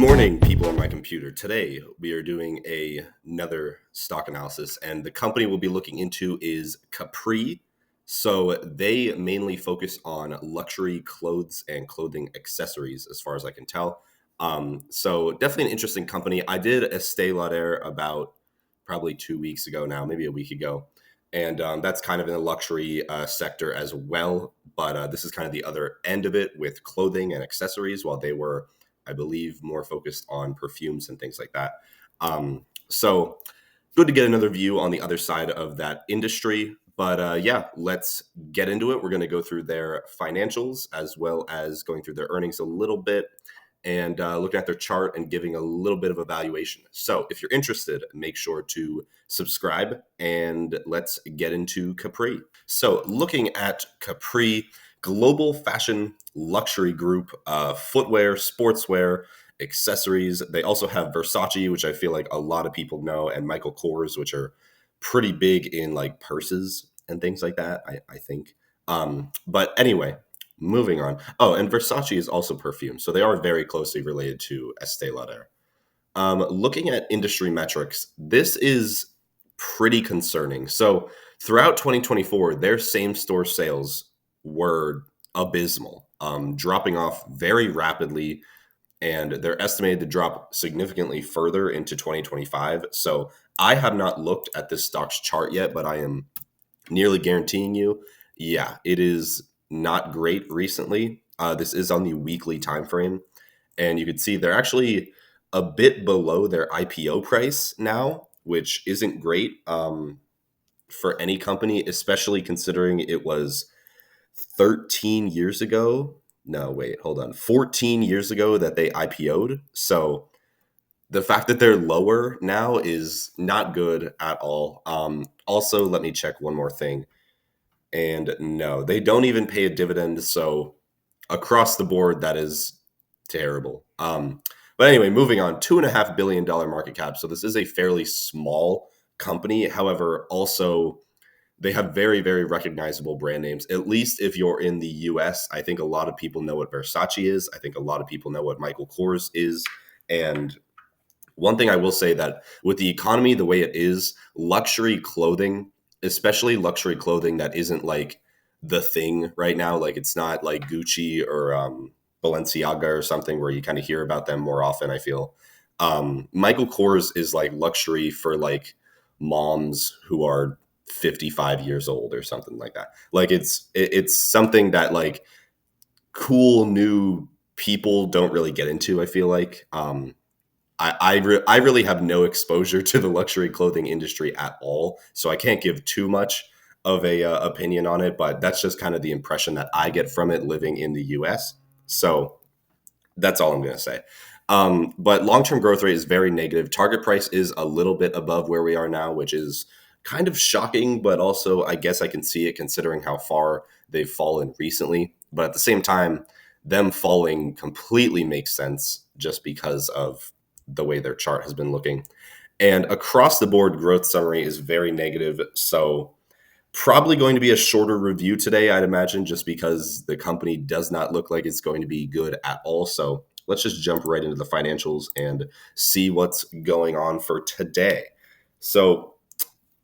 morning, people on my computer. Today, we are doing another stock analysis, and the company we'll be looking into is Capri. So they mainly focus on luxury clothes and clothing accessories, as far as I can tell. So definitely an interesting company. I did a Estee Lauder about probably 2 weeks ago now, maybe a week ago. And that's kind of in the luxury sector as well. But this is kind of the other end of it with clothing and accessories, while they were, I believe, more focused on perfumes and things like that. So good to get another view on the other side of that industry. But yeah, let's get into it. We're going to go through their financials as well as going through their earnings a little bit and looking at their chart and giving a little bit of a valuation. So if you're interested, make sure to subscribe and let's get into Capri. So looking at Capri, global fashion luxury group, footwear, sportswear, accessories. They also have Versace, which I feel like a lot of people know, and Michael Kors, which are pretty big in like purses and things like that, I think. But anyway, moving on. Oh, and Versace is also perfume. So they are very closely related to Estee Lauder. Looking at industry metrics, this is pretty concerning. So throughout 2024, their same store sales were abysmal, dropping off very rapidly, and they're estimated to drop significantly further into 2025. So I have not looked at this stock's chart yet, but I am nearly guaranteeing you, yeah, it is not great recently. This is on the weekly time frame, and you can see they're actually a bit below their IPO price now, which isn't great for any company, especially considering it was 13 years ago. No, wait, hold on. 14 years ago that they IPO'd. So the fact that they're lower now is not good at all. Also, let me check one more thing. And no, they don't even pay a dividend. So across the board, that is terrible. But anyway, moving on, $2.5 billion market cap. So this is a fairly small company. However, also they have very, very recognizable brand names. At least if you're in the US, I think a lot of people know what Versace is. I think a lot of people know what Michael Kors is. And one thing I will say, that with the economy the way it is, luxury clothing, especially luxury clothing that isn't like the thing right now, like it's not like Gucci or Balenciaga or something where you kind of hear about them more often, I feel. Michael Kors is like luxury for like moms who are 55 years old or something like that. Like it's something that like cool new people don't really get into, I feel like. I really have no exposure to the luxury clothing industry at all, so I can't give too much of a opinion on it. But that's just kind of the impression that I get from it living in the U.S. So that's all I'm going to say. But long-term growth rate is very negative. Target price is a little bit above where we are now, which is kind of shocking, but also I guess I can see it considering how far they've fallen recently. But at the same time, them falling completely makes sense just because of the way their chart has been looking. And across the board, growth summary is very negative. So probably going to be a shorter review today, I'd imagine, just because the company does not look like it's going to be good at all. So let's just jump right into the financials and see what's going on for today. So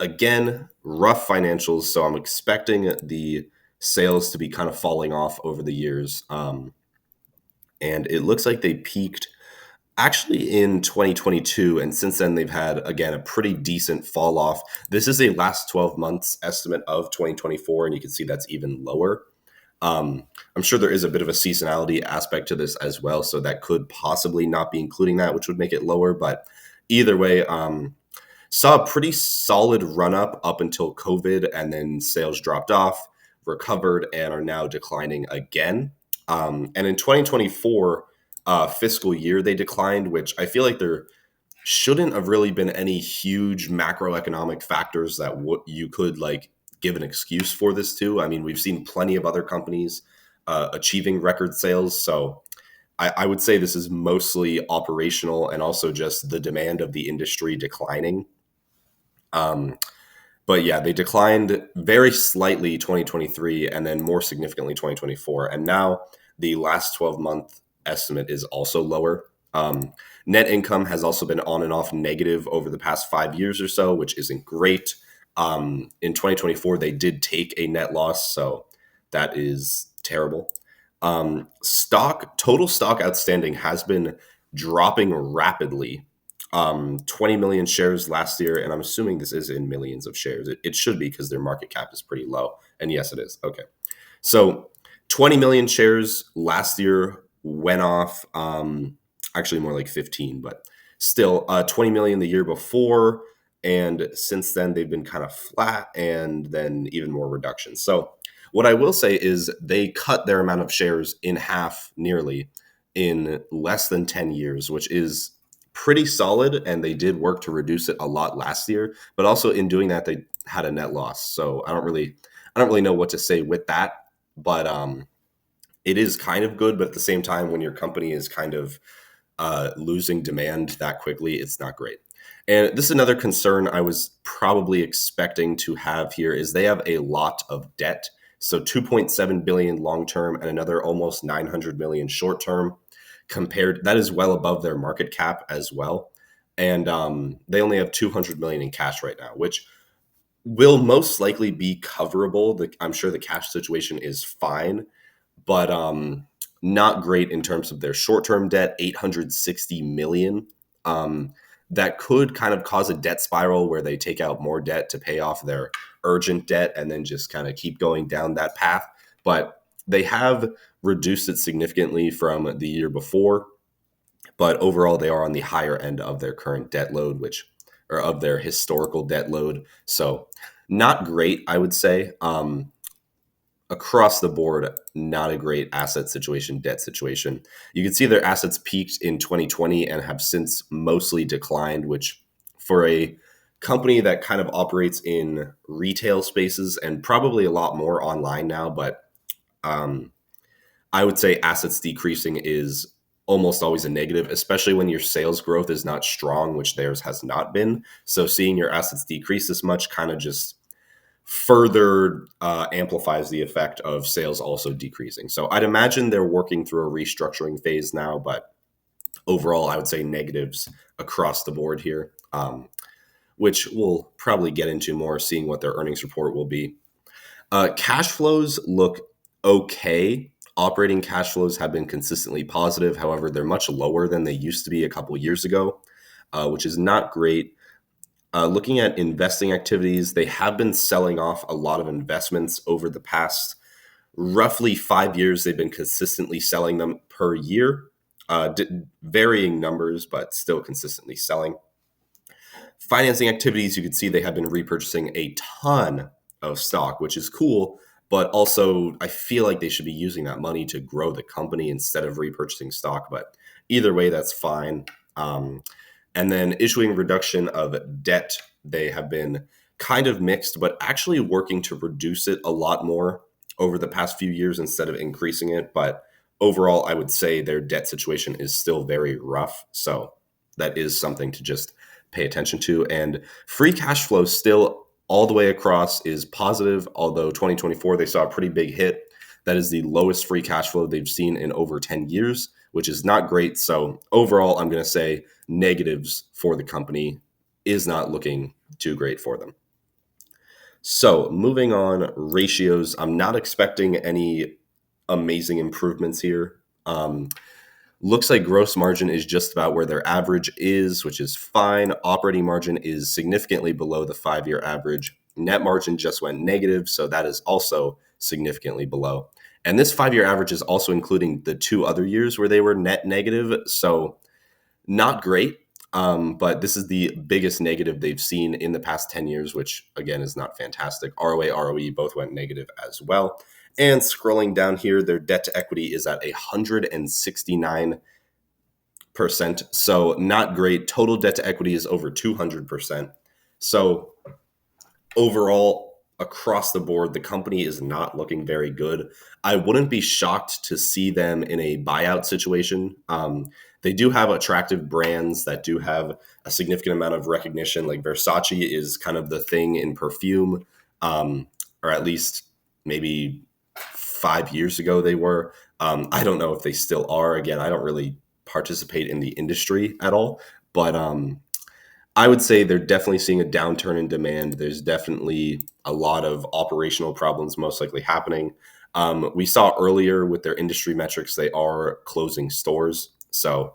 again, rough financials. So I'm expecting the sales to be kind of falling off over the years. And it looks like they peaked actually in 2022, and since then they've had, again, a pretty decent fall off. This is a last 12 months estimate of 2024, and you can see that's even lower. I'm sure there is a bit of a seasonality aspect to this as well, so that could possibly not be including that, which would make it lower. But either way, saw a pretty solid run up until COVID, and then sales dropped off, recovered, and are now declining again. And in 2024 fiscal year, they declined, which I feel like there shouldn't have really been any huge macroeconomic factors that you could like give an excuse for this to. I mean, we've seen plenty of other companies achieving record sales. So I would say this is mostly operational and also just the demand of the industry declining. But yeah, they declined very slightly 2023 and then more significantly 2024. And now the last 12-month estimate is also lower. Net income has also been on and off negative over the past 5 years or so, which isn't great. In 2024, they did take a net loss, so that is terrible. Total stock outstanding has been dropping rapidly. 20 million shares last year, and I'm assuming this is in millions of shares. It should be because their market cap is pretty low. And yes, it is. Okay. So 20 million shares last year went off, actually more like 15, but still 20 million the year before. And since then, they've been kind of flat and then even more reductions. So what I will say is they cut their amount of shares in half nearly in less than 10 years, which is pretty solid. And they did work to reduce it a lot last year, but also in doing that, they had a net loss. So I don't really know what to say with that, but it is kind of good. But at the same time, when your company is kind of losing demand that quickly, it's not great. And this is another concern I was probably expecting to have here is they have a lot of debt. So 2.7 billion long term and another almost 900 million short term. Compared, that is well above their market cap as well. And they only have 200 million in cash right now, which will most likely be coverable. I'm sure the cash situation is fine, but not great in terms of their short-term debt, 860 million. That could kind of cause a debt spiral where they take out more debt to pay off their urgent debt and then just kind of keep going down that path. But they have reduced it significantly from the year before. But overall, they are on the higher end of their current debt load, or of their historical debt load. So not great, I would say. Across the board, not a great asset situation, debt situation. You can see their assets peaked in 2020 and have since mostly declined, which for a company that kind of operates in retail spaces and probably a lot more online now, but um, I would say assets decreasing is almost always a negative, especially when your sales growth is not strong, which theirs has not been. So seeing your assets decrease this much kind of just further amplifies the effect of sales also decreasing. So I'd imagine they're working through a restructuring phase now, but overall, I would say negatives across the board here, which we'll probably get into more seeing what their earnings report will be. Cash flows look okay. Operating cash flows have been consistently positive. However, they're much lower than they used to be a couple years ago, which is not great. Looking at investing activities, they have been selling off a lot of investments over the past roughly 5 years. They've been consistently selling them per year, varying numbers, but still consistently selling. Financing activities, you can see they have been repurchasing a ton of stock, which is cool. But also, I feel like they should be using that money to grow the company instead of repurchasing stock. But either way, that's fine. And then issuing reduction of debt, they have been kind of mixed, but actually working to reduce it a lot more over the past few years instead of increasing it. But overall, I would say their debt situation is still very rough. So that is something to just pay attention to. And free cash flow still all the way across is positive, although 2024, they saw a pretty big hit. That is the lowest free cash flow they've seen in over 10 years, which is not great. So overall, I'm going to say negatives for the company is not looking too great for them. So moving on, ratios. I'm not expecting any amazing improvements here. Looks like gross margin is just about where their average is, which is fine. Operating margin is significantly below the 5-year average. Net margin just went negative, so that is also significantly below. And this 5-year average is also including the 2 other years where they were net negative. So not great, but this is the biggest negative they've seen in the past 10 years, which again is not fantastic. ROA, ROE both went negative as well. And scrolling down here, their debt to equity is at 169%. So not great. Total debt to equity is over 200%. So overall, across the board, the company is not looking very good. I wouldn't be shocked to see them in a buyout situation. They do have attractive brands that do have a significant amount of recognition. Like Versace is kind of the thing in perfume, or at least maybe 5 years ago they were. I don't know if they still are. Again, I don't really participate in the industry at all. But I would say they're definitely seeing a downturn in demand. There's definitely a lot of operational problems most likely happening. We saw earlier with their industry metrics, they are closing stores. So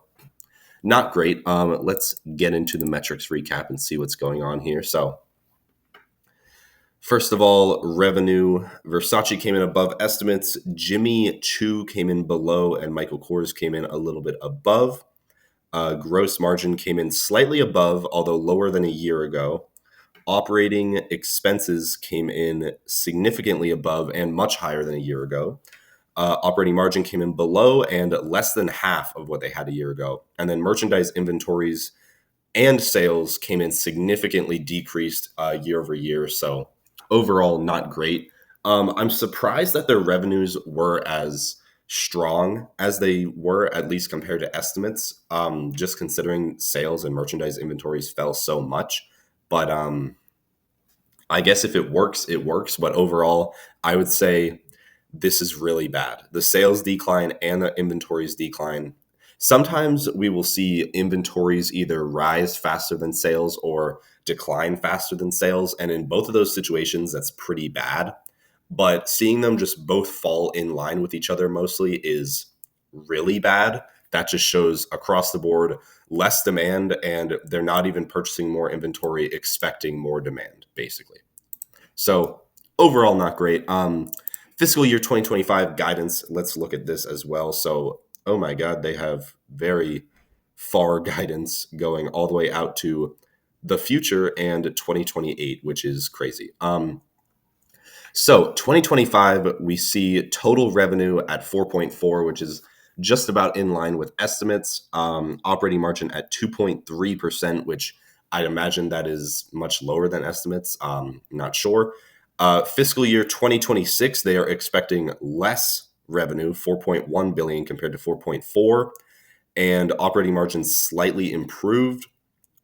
not great. Let's get into the metrics recap and see what's going on here. So first of all, revenue. Versace came in above estimates. Jimmy Choo came in below, and Michael Kors came in a little bit above. Gross margin came in slightly above, although lower than a year ago. Operating expenses came in significantly above and much higher than a year ago. Operating margin came in below and less than half of what they had a year ago. And then merchandise inventories and sales came in significantly decreased year over year. So overall, not great. I'm surprised that their revenues were as strong as they were, at least compared to estimates, just considering sales and merchandise inventories fell so much. But I guess if it works, it works. But overall, I would say this is really bad. The sales decline and the inventories decline. Sometimes we will see inventories either rise faster than sales or decline faster than sales. And in both of those situations, that's pretty bad. But seeing them just both fall in line with each other mostly is really bad. That just shows across the board less demand, and they're not even purchasing more inventory, expecting more demand, basically. So overall, not great. Fiscal year 2025 guidance, let's look at this as well. So, oh my God, they have very far guidance going all the way out to the future and 2028, which is crazy. So 2025, we see total revenue at 4.4, which is just about in line with estimates. Operating margin at 2.3%, which I'd imagine that is much lower than estimates. Not sure. Fiscal year 2026, they are expecting less revenue, 4.1 billion compared to 4.4, and operating margin slightly improved.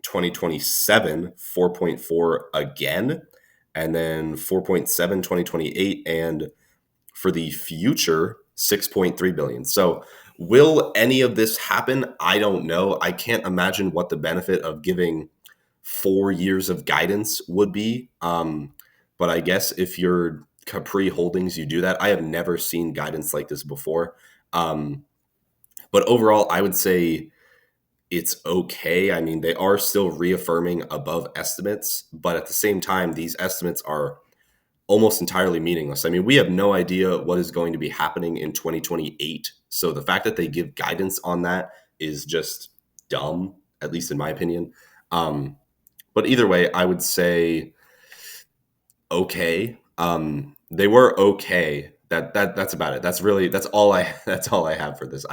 2027, 4.4 again, and then 4.7 2028, and for the future 6.3 billion. So will any of this happen? I don't know. I can't imagine what the benefit of giving 4 years of guidance would be. But I guess if you're Capri Holdings, you do that. I have never seen guidance like this before. But overall, I would say it's okay. I mean, they are still reaffirming above estimates, but at the same time, these estimates are almost entirely meaningless. I mean, we have no idea what is going to be happening in 2028. So the fact that they give guidance on that is just dumb, at least in my opinion. But either way, I would say okay. They were okay. That's about it. That's all I have for this.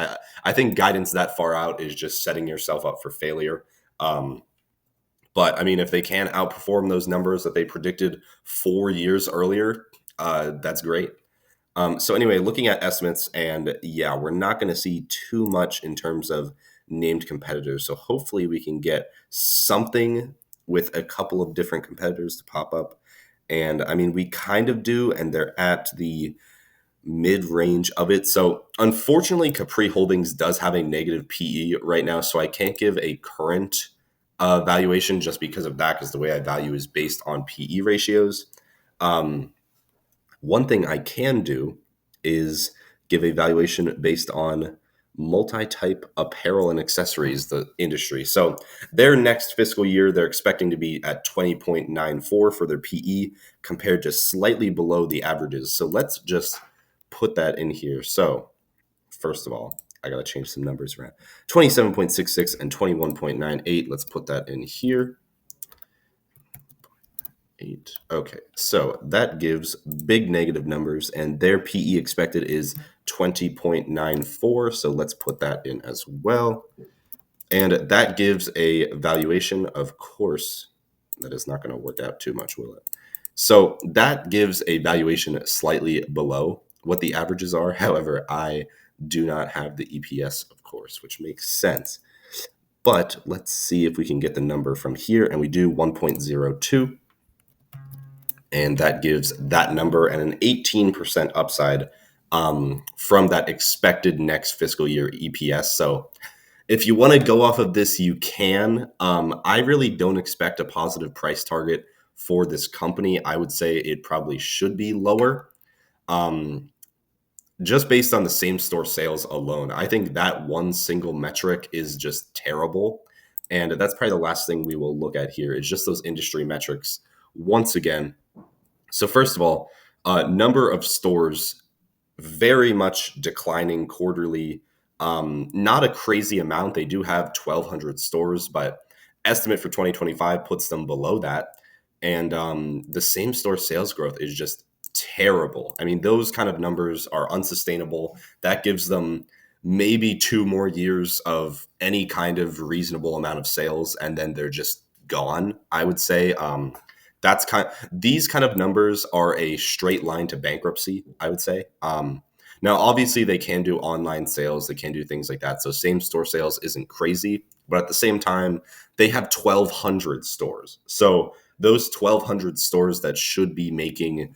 I think guidance that far out is just setting yourself up for failure. But I mean, if they can outperform those numbers that they predicted 4 years earlier, that's great. So anyway, looking at estimates, and yeah, we're not going to see too much in terms of named competitors. So hopefully we can get something with a couple of different competitors to pop up. And I mean, we kind of do, and they're at the mid range of it. So unfortunately, Capri Holdings does have a negative PE right now. So I can't give a current valuation just because of that, because the way I value is based on PE ratios. One thing I can do is give a valuation based on multi-type apparel and accessories, the industry. So their next fiscal year, they're expecting to be at 20.94 for their PE compared to slightly below the averages. So let's just put that in here. So first of all, I got to change some numbers around. 27.66 and 21.98. Let's put that in here. 8. Okay, so that gives big negative numbers, and their PE expected is 20.94. So let's put that in as well. And that gives a valuation, of course, that is not going to work out too much, will it? So that gives a valuation slightly below what the averages are. However, I do not have the EPS, of course, which makes sense. But let's see if we can get the number from here, and we do 1.02. And that gives that number and an 18% upside from that expected next fiscal year EPS. So If you want to go off of this, you can. I really don't expect a positive price target for this company. I would say it probably should be lower. Um, just based on the same store sales alone. I think that one single metric is just terrible. And that's probably the last thing we will look at here is just those industry metrics once again. So, first of all, number of stores very much declining quarterly. Not a crazy amount. They do have 1,200 stores, but estimate for 2025 puts them below that. And the same store sales growth is just terrible. I mean, those kind of numbers are unsustainable. That gives them maybe 2 more years of any kind of reasonable amount of sales, and then they're just gone, I would say. These kind of numbers are a straight line to bankruptcy, I would say. Now, obviously, they can do online sales, they can do things like that. So, same store sales isn't crazy, but at the same time, they have 1,200 stores. So, those 1,200 stores that should be making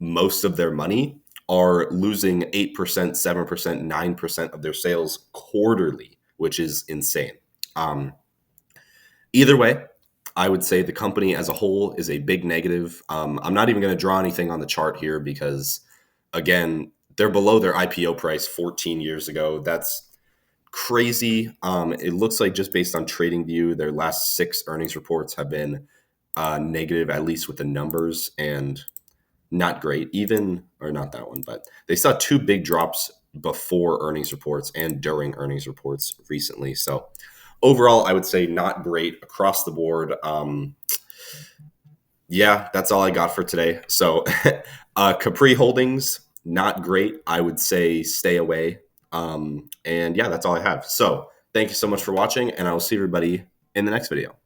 most of their money are losing 8%, 7%, 9% of their sales quarterly, which is insane. Um, Either way, I would say the company as a whole is a big negative. I'm not even going to draw anything on the chart here because, again, they're below their IPO price 14 years ago. That's crazy. It looks like just based on TradingView, their last 6 earnings reports have been negative, at least with the numbers, and not great. Even, or not that one, but they saw 2 big drops before earnings reports and during earnings reports recently. So overall, I would say not great across the board. Yeah, that's all I got for today. So Capri Holdings, not great. I would say stay away. And yeah, that's all I have. So thank you so much for watching, and I will see everybody in the next video.